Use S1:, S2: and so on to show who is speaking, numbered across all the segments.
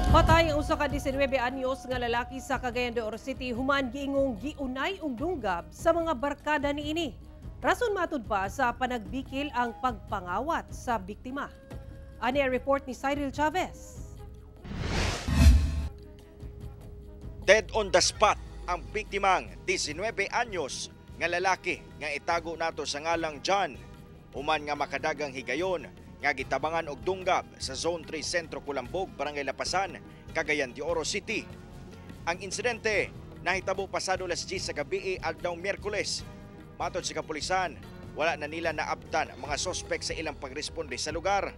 S1: Patay ang usa ka 19 anyos nga lalaki sa Cagayan de Oro City human giingong giunay og dunggab sa mga barkada niini. Rason matud pa sa panagbikil ang pagpangawat sa biktima. Ani ang report ni Cyril Chavez.
S2: Dead on the spot ang biktimang 19 anyos nga lalaki nga itago nato sa ngalang John. Human nga makadagang higayon nga gitabangan og dunggab sa Zone 3 Sentro Culambog, Barangay Lapasan, Cagayan de Oro City. Ang insidente nahitabo pasado alas 10 sa gabi adlaw Miyerkules. Matod sa kapulisan, wala na nila naabtan ang mga sospek sa ilang pagresponde sa lugar.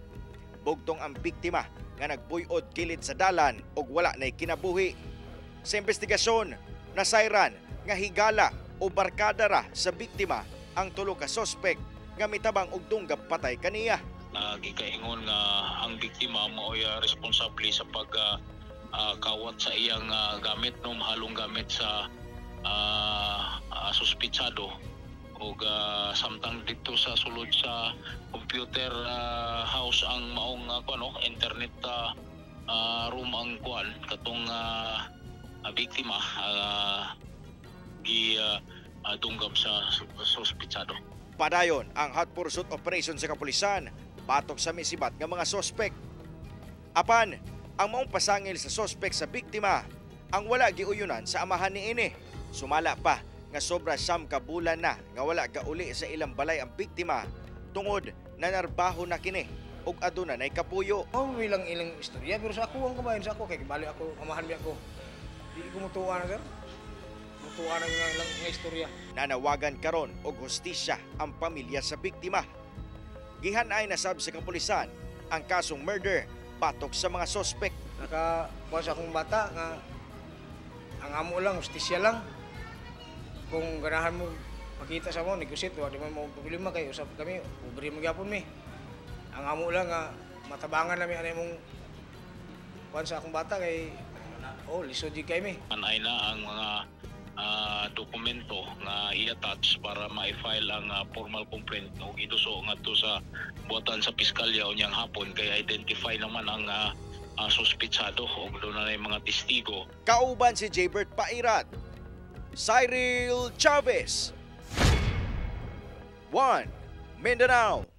S2: Bugtong ang biktima nga nagbuyod kilid sa dalan ug wala nay kinabuhi. Sa investigasyon, nasayran nga higala o barkada ra sa biktima ang tulo ka sospek nga mitabang og dunggab patay kaniya.
S3: Gikaingon nga ang biktima mao'y responsable sa pagkawat sa iyang gamit, no, mahalong gamit sa suspitsado o samtang dito sa sulod sa computer house ang maong internet room ang kuan katong biktima dunggab sa suspitsado.
S2: Padayon ang hot pursuit operation sa kapulisan batok sa misibat nga mga sospek. Apan, ang maong pasangil sa sospek sa biktima ang wala giuyunan sa amahan niini. Sumala pa nga sobra siyam ka bulan na nga wala gauli sa ilang balay ang biktima tungod na narbaho na kini ug aduna nay kapuyo.
S4: Ilang istorya pero sa ako ang kabayan sa ako kay bali ako amahan mi ako. Di ko mutuwa na sir. Mutuwa na nga istorya.
S2: Nanawagan karon og hustisya ang pamilya sa biktima. Gihanay na sab sa kapulisan ang kasong murder batok sa mga sospek.
S4: Nakakuha sa akong bata nga ang amo lang, hustisya lang. Kung ganahan mo makita sa mo, negosyate, di mo problema kayo. Usap kami, ubri mo gyapon mi. Ang amo lang nga matabangan namin anay mong kuha sa akong bata kay lisod di kay mi.
S3: Anay na ang mga dokumento nga i-attach para ma-file ang formal complaint o iduso nga to sa buwatan sa piskalya o niyang hapon kay identify naman ang suspitsado o doon na yung mga testigo.
S2: Kauban si Jaybert Pairat, Cyril Chavez, 1 Mindanao.